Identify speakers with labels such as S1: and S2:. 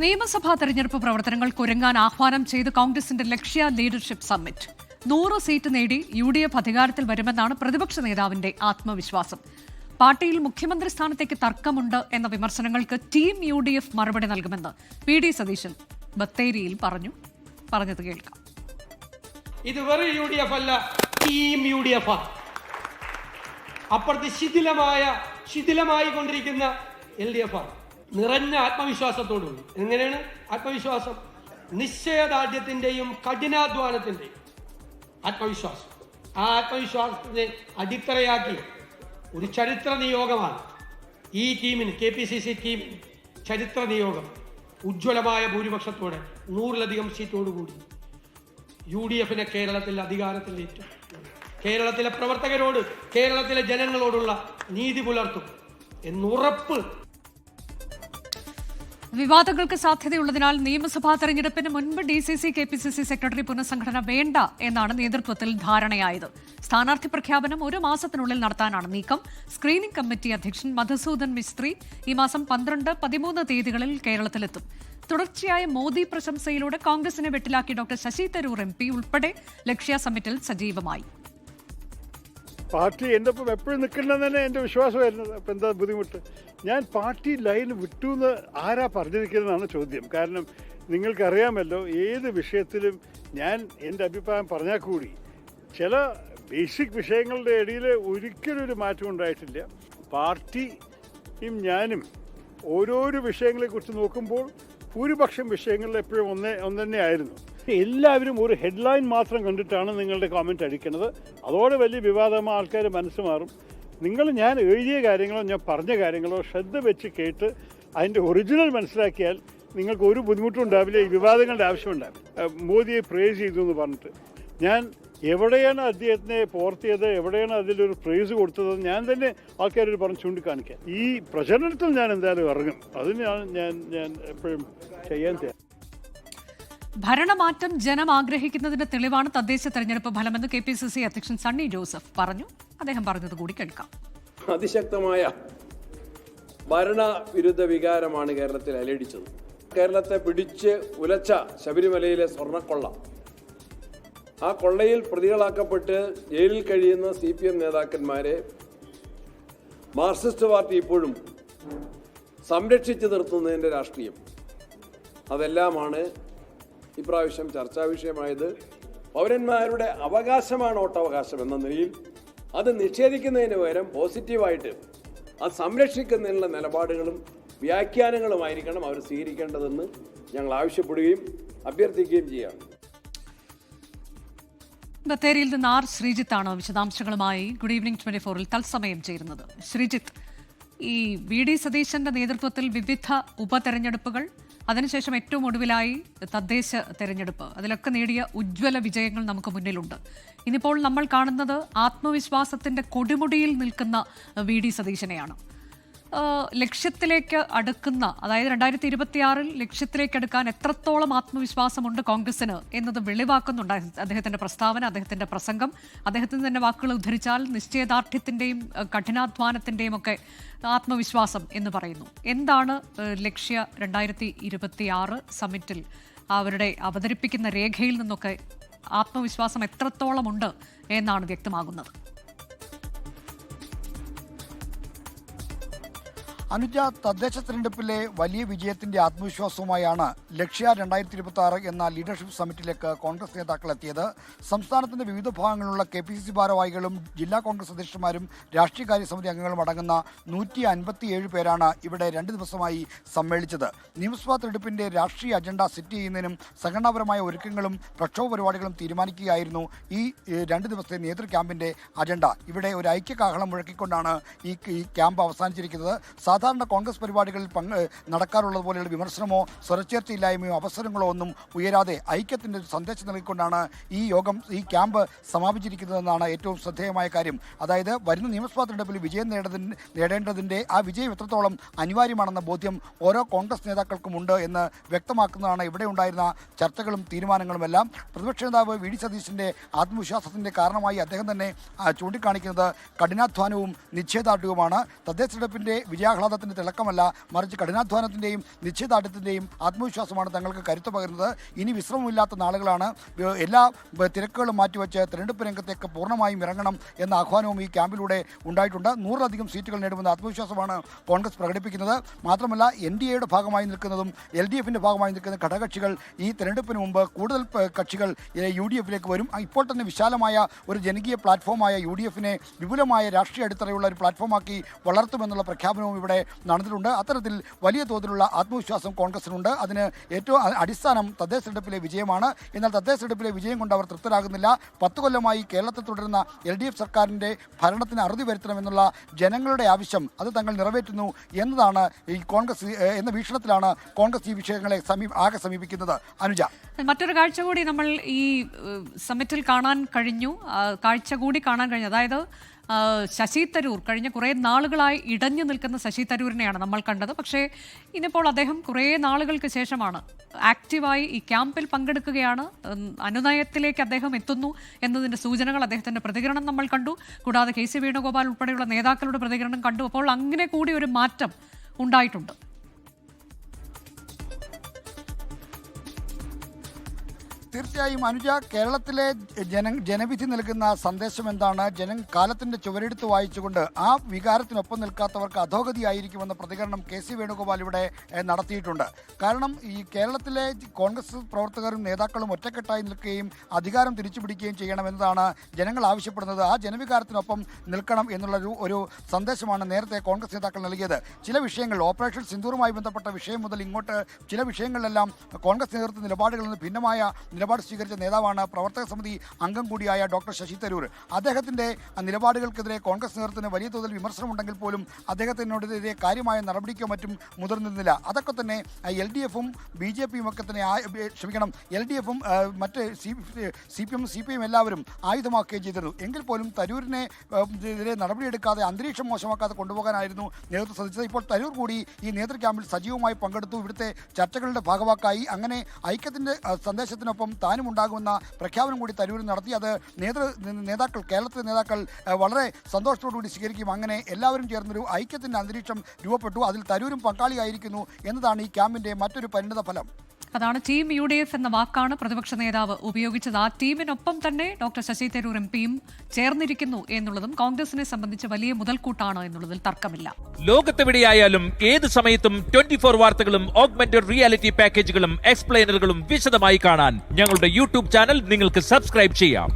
S1: നിയമസഭാ തെരഞ്ഞെടുപ്പ് പ്രവർത്തനങ്ങൾക്ക് ഒരുങ്ങാൻ ആഹ്വാനം ചെയ്ത് കോൺഗ്രസിന്റെ ലക്ഷ്യ ലീഡർഷിപ്പ് സമ്മിറ്റ് 100 സീറ്റ് നേടി UDF അധികാരത്തിൽ വരുമെന്നാണ് പ്രതിപക്ഷ നേതാവിന്റെ ആത്മവിശ്വാസം. പാർട്ടിയിൽ മുഖ്യമന്ത്രി സ്ഥാനത്തേക്ക് തർക്കമുണ്ട് എന്ന വിമർശനങ്ങൾക്ക് ടീം UDF മറുപടി നൽകുമെന്ന് PD സതീശൻ ബത്തേരിയിൽ പറഞ്ഞത് കേൾക്കാം.
S2: ഇത് വെറും UDF അല്ല, ടീം UDF. അപ്പുറത്ത് ശിഥിലമായി കൊണ്ടിരിക്കുന്ന LDF. നിറഞ്ഞ ആത്മവിശ്വാസത്തോടുകൂടി. എങ്ങനെയാണ് ആത്മവിശ്വാസം? നിശ്ചയദാർഢ്യത്തിന്റെയും കഠിനാധ്വാനത്തിന്റെയും ആത്മവിശ്വാസം. ആ ആത്മവിശ്വാസത്തെ അടിത്തറയാക്കി ഒരു ചരിത്ര നിയോഗമാണ് ഈ ടീമിന്, KPCC ടീമിന് ചരിത്ര നിയോഗം. ഉജ്ജ്വലമായ ഭൂരിപക്ഷത്തോടെ 100-ലധികം സീറ്റോടുകൂടി UDFനെ കേരളത്തിൽ അധികാരത്തിലേറ്റും. കേരളത്തിലെ പ്രവർത്തകരോട്, കേരളത്തിലെ ജനങ്ങളോടുള്ള നീതി പുലർത്തും എന്നുറപ്പ്.
S1: വിവാദങ്ങൾക്ക് സാധ്യതയുള്ളതിനാൽ നിയമസഭാ തെരഞ്ഞെടുപ്പിന് മുൻപ് DCC KPCC സെക്രട്ടറി പുനഃസംഘടന വേണ്ട എന്നാണ് നേതൃത്വത്തിൽ ധാരണയായത്. സ്ഥാനാർത്ഥി പ്രഖ്യാപനം 1 മാസത്തിനുള്ളിൽ നടത്താനാണ് നീക്കം. സ്ക്രീനിംഗ് കമ്മിറ്റി അധ്യക്ഷൻ മധുസൂദൻ മിസ്ത്രി ഈ മാസം 12, 13 തീയതികളിൽ കേരളത്തിലെത്തും. തുടർച്ചയായ മോദി പ്രശംസയിലൂടെ കോൺഗ്രസിനെ വെട്ടിലാക്കി ഡോക്ടർ ശശി തരൂർ MP ഉൾപ്പെടെ ലക്ഷ്യ സമ്മിറ്റിൽ സജീവമായി.
S3: പാർട്ടി എൻ്റെ ഒപ്പം എപ്പോഴും നിൽക്കണമെന്ന് തന്നെ എൻ്റെ വിശ്വാസമായിരുന്നു. അപ്പം എന്താ ബുദ്ധിമുട്ട്? ഞാൻ പാർട്ടി ലൈൻ വിട്ടു എന്ന് ആരാ പറഞ്ഞിരിക്കുന്നതാണ് ചോദ്യം. കാരണം നിങ്ങൾക്കറിയാമല്ലോ, ഏത് വിഷയത്തിലും ഞാൻ എൻ്റെ അഭിപ്രായം പറഞ്ഞാൽ കൂടി ചില ബേസിക് വിഷയങ്ങളുടെ ഇടയിൽ ഒരിക്കലും ഒരു മാറ്റം ഉണ്ടായിട്ടില്ല. പാർട്ടിയും ഞാനും ഓരോരോ വിഷയങ്ങളെക്കുറിച്ച് നോക്കുമ്പോൾ ഭൂരിപക്ഷം വിഷയങ്ങളിൽ എപ്പോഴും ഒന്നെ ആയിരുന്നു. എല്ലാവരും ഒരു ഹെഡ്ലൈൻ മാത്രം കണ്ടിട്ടാണ് നിങ്ങളുടെ കോമൻറ്റ് അടിക്കുന്നത്. അതോടെ വലിയ വിവാദമായ ആൾക്കാർ മനസ്സ് മാറും. ഞാൻ എഴുതിയ കാര്യങ്ങളോ ഞാൻ പറഞ്ഞ കാര്യങ്ങളോ ശ്രദ്ധ വെച്ച് കേട്ട് അതിൻ്റെ ഒറിജിനൽ മനസ്സിലാക്കിയാൽ നിങ്ങൾക്ക് ഒരു ബുദ്ധിമുട്ടും ഉണ്ടാവില്ല. ഈ വിവാദങ്ങളുടെ ആവശ്യമുണ്ടാവില്ല. മോദിയെ പ്രേസ് ചെയ്തു എന്ന് പറഞ്ഞിട്ട് ഞാൻ എവിടെയാണ് അദ്ദേഹത്തിനെ പോർത്തിയത്, എവിടെയാണ് അതിലൊരു പ്രേസ് കൊടുത്തത് ഞാൻ തന്നെ ആൾക്കാരോട് പറഞ്ഞ് ചൂണ്ടിക്കാണിക്കാം. ഈ പ്രചരണത്തിൽ ഞാൻ എന്തായാലും ഇറങ്ങും. അതിനാണ് ഞാൻ എപ്പോഴും ചെയ്യാൻ തയ്യാറ്.
S1: ഭരണമാറ്റം ജനം ആഗ്രഹിക്കുന്നതിന്റെ തെളിവാണ് തദ്ദേശ തെരഞ്ഞെടുപ്പ് ഫലമെന്ന് KPCC അധ്യക്ഷൻ സണ്ണി ജോസഫ് പറഞ്ഞു. അദ്ദേഹം പറഞ്ഞത് കൂടി കേൾക്കാം.
S4: അതിശക്തമായ ഭരണവിരുദ്ധ വികാരമാണ് കേരളത്തിൽ അലയടിച്ചത്. കേരളത്തെ പിടിച്ച് ഉലച്ച ശബരിമലയിലെ സ്വർണ്ണക്കൊള്ള, ആ കൊള്ളയിൽ പ്രതികളാക്കപ്പെട്ട് ജയിലിൽ കഴിയുന്ന CPM നേതാക്കന്മാരെ മാർക്സിസ്റ്റ് പാർട്ടി ഇപ്പോഴും സംരക്ഷിച്ചു നിർത്തുന്നതിൻ്റെ രാഷ്ട്രീയം, അതെല്ലാമാണ് ഇപ്രാവശ്യം ചർച്ചാ വിഷയമായത്. പൗരന്മാരുടെ അവകാശമാണ് വോട്ടവകാശം എന്ന നിലയിൽ അത് നിഷേധിക്കുന്നതിന് പകരം പോസിറ്റീവായിട്ട് അത് സംരക്ഷിക്കുന്നതിനുള്ള നിലപാടുകളും വ്യാഖ്യാനങ്ങളുമായിരിക്കണം അവർ സ്വീകരിക്കേണ്ടതെന്ന് ഞങ്ങൾ ആവശ്യപ്പെടുകയും അഭ്യർത്ഥിക്കുകയും ചെയ്യാം.
S1: ബത്തേരിയിൽ നിന്ന് R. ശ്രീജിത്താണ് വിശദാംശങ്ങളുമായി ഗുഡ് ഈവനിംഗ് 24-ൽ തത്സമയം ചേരുന്നത്. ശ്രീജിത്ത്, ഈ VD സതീശന്റെ നേതൃത്വത്തിൽ വിവിധ ഉപതെരഞ്ഞെടുപ്പുകൾ, അതിനുശേഷം ഏറ്റവും ഒടുവിലായി തദ്ദേശ തെരഞ്ഞെടുപ്പ്, അതിലൊക്കെ നേടിയ ഉജ്ജ്വല വിജയങ്ങൾ നമുക്ക് മുന്നിലുണ്ട്. ഇനിയിപ്പോൾ നമ്മൾ കാണുന്നത് ആത്മവിശ്വാസത്തിന്റെ കൊടുമുടിയിൽ നിൽക്കുന്ന VD സതീശനെയാണ്. ലക്ഷ്യത്തിലേക്ക് അടുക്കുന്ന, അതായത് 2026-ൽ ലക്ഷ്യത്തിലേക്ക് അടുക്കാൻ എത്രത്തോളം ആത്മവിശ്വാസമുണ്ട് കോൺഗ്രസിന് എന്നത് വെളിവാക്കുന്നുണ്ട് അദ്ദേഹത്തിന്റെ പ്രസ്താവന, അദ്ദേഹത്തിന്റെ പ്രസംഗം. അദ്ദേഹത്തിന്റെ തന്നെ വാക്കുകൾ ഉദ്ധരിച്ചാൽ നിശ്ചയദാർഢ്യത്തിന്റെയും കഠിനാധ്വാനത്തിന്റെയും ഒക്കെ ആത്മവിശ്വാസം എന്ന് പറയുന്നു. എന്താണ് ലക്ഷ്യ 2026 സമ്മിറ്റിൽ അവരുടെ അവതരിപ്പിക്കുന്ന രേഖയിൽ നിന്നൊക്കെ ആത്മവിശ്വാസം എത്രത്തോളം ഉണ്ട് എന്നാണ് വ്യക്തമാകുന്നത്?
S5: അനുജ, തദ്ദേശ തെരഞ്ഞെടുപ്പിലെ വലിയ വിജയത്തിന്റെ ആത്മവിശ്വാസവുമായാണ് ലക്ഷ്യ 2026 എന്ന ലീഡർഷിപ്പ് സമ്മിറ്റിലേക്ക് കോൺഗ്രസ് നേതാക്കൾ എത്തിയത്. സംസ്ഥാനത്തിന്റെ വിവിധ ഭാഗങ്ങളിലുള്ള KPCC ഭാരവാഹികളും ജില്ലാ കോൺഗ്രസ് അധ്യക്ഷന്മാരും രാഷ്ട്രീയകാര്യ സമിതി അംഗങ്ങളും അടങ്ങുന്ന 157 പേരാണ് ഇവിടെ 2 ദിവസമായി സമ്മേളിച്ചത്. നിയമസഭാ തെരഞ്ഞെടുപ്പിന്റെ രാഷ്ട്രീയ അജണ്ട സെറ്റ് ചെയ്യുന്നതിനും സംഘടനാപരമായ ഒരുക്കങ്ങളും പ്രക്ഷോഭ പരിപാടികളും തീരുമാനിക്കുകയായിരുന്നു ഈ 2 ദിവസത്തെ നേതൃ ക്യാമ്പിന്റെ അജണ്ട. ഇവിടെ ഒരു ഐക്യകാഹളം മുഴക്കിക്കൊണ്ടാണ് ഈ ക്യാമ്പ് അവസാനിച്ചിരിക്കുന്നത്. സാധാരണ കോൺഗ്രസ് പരിപാടികളിൽ നടക്കാറുള്ളത് പോലെയുള്ള വിമർശനമോ സ്വരച്ചേർച്ചയില്ലായ്മയോ അവസരങ്ങളോ ഒന്നും ഉയരാതെ ഐക്യത്തിൻ്റെ ഒരു സന്ദേശം നൽകിക്കൊണ്ടാണ് ഈ ക്യാമ്പ് സമാപിച്ചിരിക്കുന്നതെന്നാണ് ഏറ്റവും ശ്രദ്ധേയമായ കാര്യം. അതായത് വരുന്ന നിയമസഭാ തെരഞ്ഞെടുപ്പിൽ വിജയം നേടേണ്ടതിൻ്റെ ആ വിജയം എത്രത്തോളം അനിവാര്യമാണെന്ന ബോധ്യം ഓരോ കോൺഗ്രസ് നേതാക്കൾക്കും ഉണ്ട് എന്ന് വ്യക്തമാക്കുന്നതാണ് ഇവിടെ ഉണ്ടായിരുന്ന ചർച്ചകളും തീരുമാനങ്ങളുമെല്ലാം. പ്രതിപക്ഷ നേതാവ് VD സതീശൻ്റെ ആത്മവിശ്വാസത്തിൻ്റെ കാരണമായി അദ്ദേഹം തന്നെ ചൂണ്ടിക്കാണിക്കുന്നത് കഠിനാധ്വാനവും നിശ്ചയദാർഢ്യവുമാണ്. തദ്ദേശ തെരഞ്ഞെടുപ്പിൻ്റെ വിജയാഹ്ലാദ പ്രവർത്തനത്തിന്റെ തിളക്കമല്ല, മറിച്ച് കഠിനാധ്വാനത്തിന്റെയും നിശ്ചയദാർഢ്യത്തിന്റെയും ആത്മവിശ്വാസമാണ് തങ്ങൾക്ക് കരുത്ത് പകരുന്നത്. ഇനി വിശ്രമമില്ലാത്ത നാളുകളാണ്. എല്ലാ തിരക്കുകളും മാറ്റിവെച്ച് തെരഞ്ഞെടുപ്പ് രംഗത്തേക്ക് പൂർണ്ണമായും ഇറങ്ങണം എന്ന ആഹ്വാനവും ഈ ക്യാമ്പിലൂടെ ഉണ്ടായിട്ടുണ്ട്. 100-ലധികം സീറ്റുകൾ നേടുമെന്ന ആത്മവിശ്വാസമാണ് കോൺഗ്രസ് പ്രകടിപ്പിക്കുന്നത്. മാത്രമല്ല NDAയുടെ ഭാഗമായി നിൽക്കുന്നതും LDFിന്റെ ഭാഗമായി നിൽക്കുന്ന ഘടകകക്ഷികൾ ഈ തെരഞ്ഞെടുപ്പിന് മുമ്പ് കൂടുതൽ കക്ഷികൾ UDFിലേക്ക് വരും. ഇപ്പോൾ തന്നെ വിശാലമായ ഒരു ജനകീയ പ്ലാറ്റ്ഫോമായ UDFിനെ വിപുലമായ രാഷ്ട്രീയ അടിത്തറയുള്ള ഒരു പ്ലാറ്റ്ഫോമാക്കി വളർത്തുമെന്നുള്ള പ്രഖ്യാപനവും ഇവിടെ നടന്നിട്ടുണ്ട്. അത്തരത്തിൽ വലിയ തോതിലുള്ള ആത്മവിശ്വാസം കോൺഗ്രസിനുണ്ട്. അതിന് ഏറ്റവും അടിസ്ഥാനം തദ്ദേശ തെരഞ്ഞെടുപ്പിലെ വിജയമാണ്. എന്നാൽ തദ്ദേശ തെരഞ്ഞെടുപ്പിലെ വിജയം കൊണ്ട് അവർ തൃപ്തരാകുന്നില്ല. 10 കൊല്ലമായി കേരളത്തിൽ തുടരുന്ന LDF സർക്കാരിൻ്റെ ഭരണത്തിന് അറുതി വരുത്തണമെന്നുള്ള ജനങ്ങളുടെ ആവശ്യം അത് തങ്ങൾ നിറവേറ്റുന്നു എന്നതാണ് ഈ കോൺഗ്രസ് എന്ന വീക്ഷണത്തിലാണ് കോൺഗ്രസ് ഈ വിഷയങ്ങളെ ആകെ സമീപിക്കുന്നത്. അനുജ,
S1: മറ്റൊരു കാഴ്ച കൂടി നമ്മൾ ഈ സമ്മിറ്റിൽ കാണാൻ കഴിഞ്ഞു. അതായത് ശശി തരൂർ കഴിഞ്ഞ കുറേ നാളുകളായി ഇടഞ്ഞു നിൽക്കുന്ന ശശി തരൂരിനെയാണ് നമ്മൾ കണ്ടത്. പക്ഷേ ഇന്നിപ്പോൾ അദ്ദേഹം കുറേ നാളുകൾക്ക് ശേഷമാണ് ആക്റ്റീവായി ഈ ക്യാമ്പിൽ പങ്കെടുക്കുകയാണ്. അനുനയത്തിലേക്ക് അദ്ദേഹം എത്തുന്നു എന്നതിൻ്റെ സൂചനകൾ, അദ്ദേഹത്തിൻ്റെ പ്രതികരണം നമ്മൾ കണ്ടു. കൂടാതെ KC വേണുഗോപാൽ ഉൾപ്പെടെയുള്ള നേതാക്കളുടെ പ്രതികരണം കണ്ടു. അപ്പോൾ അങ്ങനെ കൂടി ഒരു മാറ്റം ഉണ്ടായിട്ടുണ്ട്.
S5: തീർച്ചയായും അനുജ, കേരളത്തിലെ ജനവിധി നൽകുന്ന സന്ദേശം എന്താണ്? കാലത്തിന്റെ ചുവരെടുത്ത് വായിച്ചുകൊണ്ട് ആ വികാരത്തിനൊപ്പം നിൽക്കാത്തവർക്ക് അധോഗതിയായിരിക്കുമെന്ന പ്രതികരണം KC വേണുഗോപാൽ ഇവിടെ നടത്തിയിട്ടുണ്ട്. കാരണം ഈ കേരളത്തിലെ കോൺഗ്രസ് പ്രവർത്തകരും നേതാക്കളും ഒറ്റക്കെട്ടായി നിൽക്കുകയും അധികാരം തിരിച്ചുപിടിക്കുകയും ചെയ്യണമെന്നതാണ് ജനങ്ങൾ ആവശ്യപ്പെടുന്നത്. ആ ജനവികാരത്തിനൊപ്പം നിൽക്കണം എന്നുള്ള ഒരു സന്ദേശമാണ് നേരത്തെ കോൺഗ്രസ് നേതാക്കൾ നൽകിയത്. ചില വിഷയങ്ങൾ, ഓപ്പറേഷൻ സിന്ദൂറുമായി ബന്ധപ്പെട്ട വിഷയം മുതൽ ഇങ്ങോട്ട് ചില വിഷയങ്ങളിലെല്ലാം കോൺഗ്രസ് നേതൃത്വ നിലപാടുകളിൽ നിന്ന് ഭിന്നമായ നിലപാട് സ്വീകരിച്ച നേതാവാണ് പ്രവർത്തക സമിതി അംഗം കൂടിയായ ഡോക്ടർ ശശി തരൂർ. അദ്ദേഹത്തിന്റെ നിലപാടുകൾക്കെതിരെ കോൺഗ്രസ് നേതൃത്വത്തിന് വലിയ തോതിൽ വിമർശനമുണ്ടെങ്കിൽ പോലും അദ്ദേഹത്തിനെതിരെ കാര്യമായ നടപടിക്കോ മറ്റും മുതിർന്നിരുന്നില്ല. അതൊക്കെ തന്നെ LDFും BJPയും ഒക്കെ തന്നെ LDFും മറ്റ് CPM എല്ലാവരും ആയുധമാക്കുകയും ചെയ്തിരുന്നു. എങ്കിൽ പോലും തരൂരിനെതിരെ നടപടിയെടുക്കാതെ അന്തരീക്ഷം മോശമാക്കാതെ കൊണ്ടുപോകാനായിരുന്നു നേതൃത്വം ശ്രദ്ധിച്ചത്. ഇപ്പോൾ തരൂർ കൂടി ഈ നേതൃ ക്യാമ്പിൽ സജീവമായി പങ്കെടുത്തു. ഇവിടുത്തെ ചർച്ചകളുടെ ഭാഗവാക്കായി. അങ്ങനെ ഐക്യത്തിന്റെ സന്ദേശത്തിനൊപ്പം താനും ഉണ്ടാകുമെന്ന പ്രഖ്യാപനം കൂടി തരൂർ നടത്തി. അത് കേരളത്തിലെ നേതാക്കൾ വളരെ സന്തോഷത്തോടുകൂടി സ്വീകരിക്കും. അങ്ങനെ എല്ലാവരും ചേർന്നൊരു ഐക്യത്തിന്റെ അന്തരീക്ഷം രൂപപ്പെട്ടു. അതിൽ തരൂരും പങ്കാളിയായിരിക്കുന്നു എന്നതാണ് ഈ ക്യാമ്പിന്റെ മറ്റൊരു പരിണിത ഫലം.
S1: അതാണ് ടീം UDF എന്ന വാക്കാണ് പ്രതിപക്ഷ നേതാവ് ഉപയോഗിച്ചത്. ആ ടീമിനൊപ്പം തന്നെ ഡോക്ടർ ശശി തരൂർ MPയും ചേർന്നിരിക്കുന്നു എന്നുള്ളതും കോൺഗ്രസിനെ സംബന്ധിച്ച് വലിയ മുതൽക്കൂട്ടാണ് എന്നുള്ളതിൽ തർക്കമില്ല.
S6: ലോകത്തെവിടെയായാലും ഏത് സമയത്തും 24 വാർത്തകളും ഓഗ്മെന്റഡ് റിയാലിറ്റി പാക്കേജുകളും എക്സ്പ്ലെയിനറുകളും വിശദമായി കാണാൻ ഞങ്ങളുടെ YouTube ചാനൽ നിങ്ങൾക്ക് സബ്സ്ക്രൈബ് ചെയ്യാം.